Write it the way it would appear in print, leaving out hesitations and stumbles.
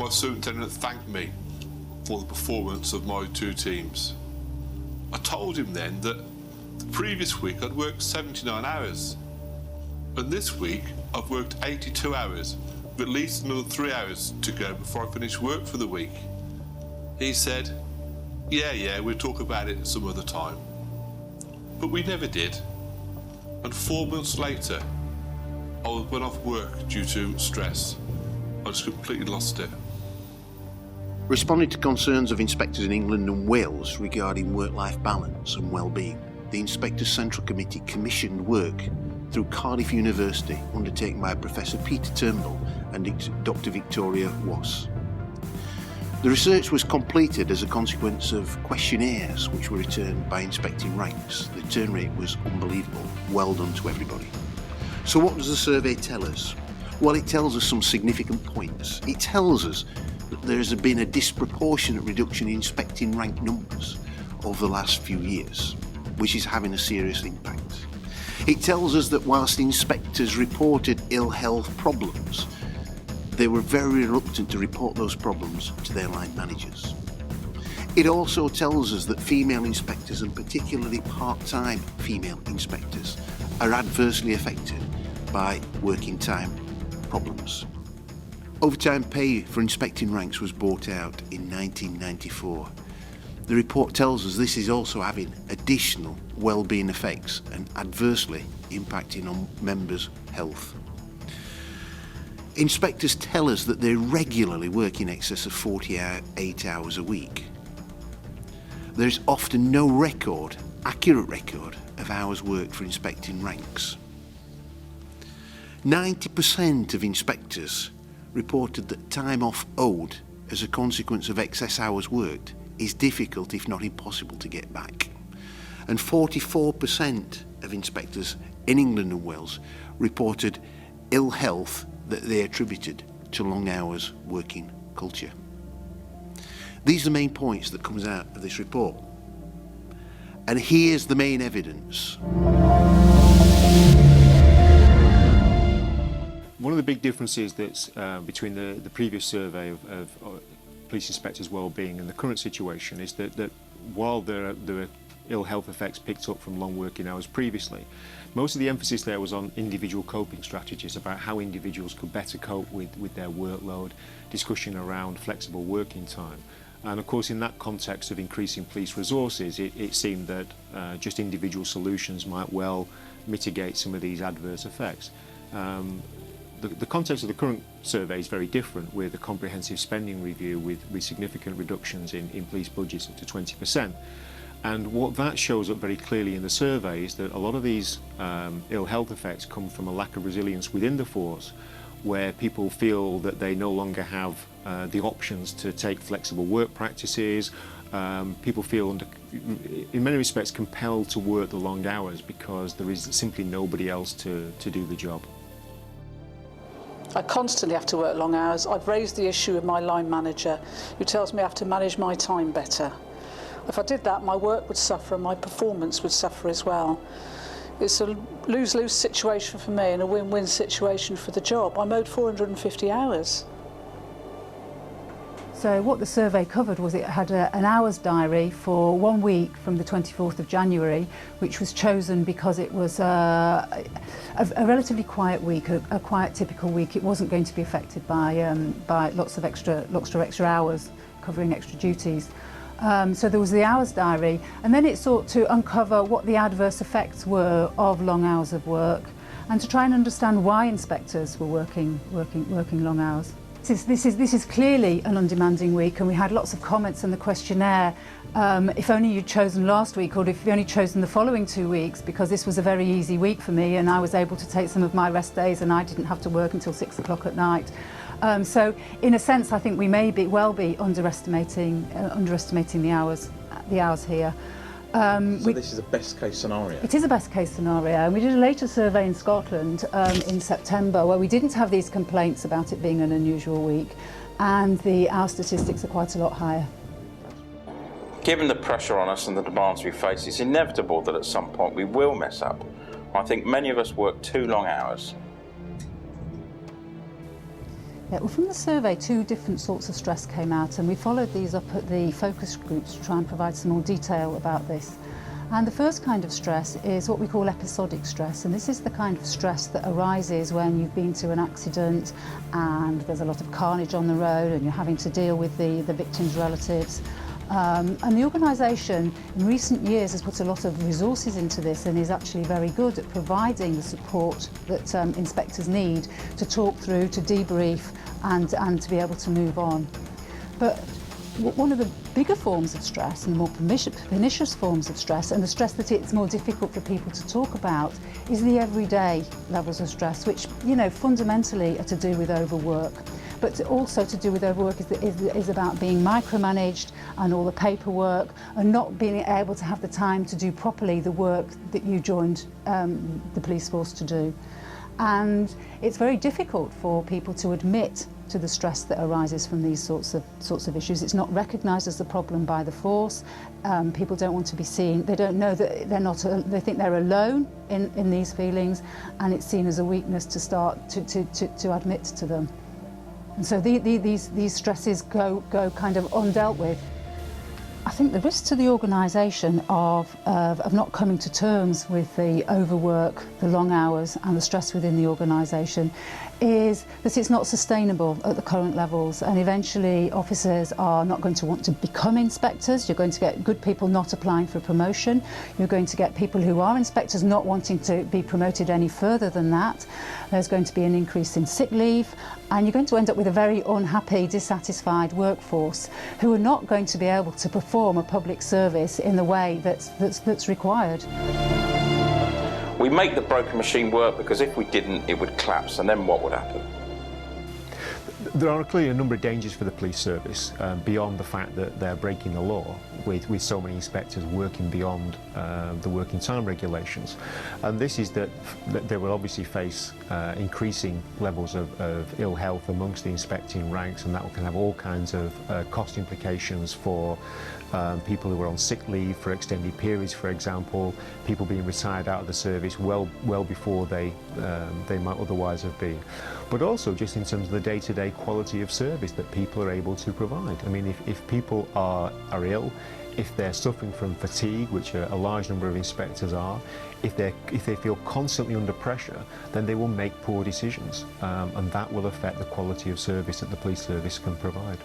my superintendent thanked me for the performance of my two teams. I told him then that the previous week I'd worked 79 hours, and this week I've worked 82 hours, with at least another 3 hours to go before I finish work for the week. He said, yeah, we'll talk about it some other time. But we never did. And 4 months later, I went off work due to stress. I just completely lost it. Responding to concerns of inspectors in England and Wales regarding work-life balance and well-being, the Inspectors Central Committee commissioned work through Cardiff University undertaken by Professor Peter Turnbull and Dr. Victoria Wass. The research was completed as a consequence of questionnaires which were returned by inspecting ranks. The return rate was unbelievable. Well done to everybody. So what does the survey tell us? Well, it tells us some significant points. It tells us that there has been a disproportionate reduction in inspecting rank numbers over the last few years, which is having a serious impact. It tells us that whilst inspectors reported ill health problems, they were very reluctant to report those problems to their line managers. It also tells us that female inspectors, and particularly part-time female inspectors, are adversely affected by working time problems. Overtime pay for inspecting ranks was brought out in 1994. The report tells us this is also having additional well-being effects and adversely impacting on members' health. Inspectors tell us that they regularly work in excess of 48 hours a week. There is often no accurate record of hours worked for inspecting ranks. 90% of inspectors reported that time off owed as a consequence of excess hours worked is difficult, if not impossible, to get back. And 44% of inspectors in England and Wales reported ill health that they attributed to long hours working culture. These are the main points that comes out of this report. And here's the main evidence. One of the big differences that's between the previous survey of police inspectors' well-being and the current situation is that while there are ill health effects picked up from long working hours previously, most of the emphasis there was on individual coping strategies about how individuals could better cope with their workload, discussion around flexible working time. And of course, in that context of increasing police resources, it seemed that just individual solutions might well mitigate some of these adverse effects. The context of the current survey is very different, with a comprehensive spending review with significant reductions in police budgets up to 20%. And what that shows up very clearly in the survey is that a lot of these ill health effects come from a lack of resilience within the force, where people feel that they no longer have the options to take flexible work practices. People feel, in many respects, compelled to work the long hours because there is simply nobody else to do the job. I constantly have to work long hours. I've raised the issue with my line manager, who tells me I have to manage my time better. If I did that, my work would suffer and my performance would suffer as well. It's a lose-lose situation for me and a win-win situation for the job. I'm owed 450 hours. So what the survey covered was it had an hours diary for 1 week from the 24th of January, which was chosen because it was a relatively quiet week, a quiet typical week. It wasn't going to be affected by lots of extra hours, covering extra duties. So there was the hours diary, and then it sought to uncover what the adverse effects were of long hours of work, and to try and understand why inspectors were working long hours. This is clearly an undemanding week, and we had lots of comments in the questionnaire. If only you'd chosen last week, or if you'd only chosen the following 2 weeks, because this was a very easy week for me, and I was able to take some of my rest days, and I didn't have to work until 6 o'clock at night. So, in a sense, I think we may well be underestimating the hours here. So this is a best case scenario? It is a best case scenario, and we did a later survey in Scotland in September where we didn't have these complaints about it being an unusual week, and our statistics are quite a lot higher. Given the pressure on us and the demands we face, it's inevitable that at some point we will mess up. I think many of us work too long hours. Yeah, well, from the survey, 2 different sorts of stress came out, and we followed these up at the focus groups to try and provide some more detail about this. And the first kind of stress is what we call episodic stress, and this is the kind of stress that arises when you've been to an accident and there's a lot of carnage on the road and you're having to deal with the victim's relatives. And the organisation in recent years has put a lot of resources into this and is actually very good at providing the support that inspectors need to talk through, to debrief and to be able to move on. But one of the bigger forms of stress and the more pernicious forms of stress, and the stress that it's more difficult for people to talk about, is the everyday levels of stress, which, you know, fundamentally are to do with overwork. But also to do with overwork is about being micromanaged and all the paperwork and not being able to have the time to do properly the work that you joined the police force to do. And it's very difficult for people to admit to the stress that arises from these sorts of issues. It's not recognised as a problem by the force. People don't want to be seen. They don't know that they're not. They think they're alone in these feelings, and it's seen as a weakness to start to admit to them. And so these stresses go kind of undealt with. I think the risk to the organisation of not coming to terms with the overwork, the long hours and the stress within the organisation is that it's not sustainable at the current levels, and eventually officers are not going to want to become inspectors. You're going to get good people not applying for promotion. You're going to get people who are inspectors not wanting to be promoted any further than that. There's going to be an increase in sick leave, and you're going to end up with a very unhappy, dissatisfied workforce who are not going to be able to perform a public service in the way that's required. We make the broken machine work because if we didn't, it would collapse, and then what would happen? There are clearly a number of dangers for the police service beyond the fact that they're breaking the law with so many inspectors working beyond the working time regulations. And this is that they will obviously face increasing levels of ill health amongst the inspecting ranks, and that can have all kinds of cost implications for people who are on sick leave for extended periods, for example, people being retired out of the service well before they might otherwise have been. But also just in terms of the day-to-day quality of service that people are able to provide. I mean, if people are ill, if they're suffering from fatigue, which a large number of inspectors are, if they feel constantly under pressure, then they will make poor decisions, and that will affect the quality of service that the police service can provide.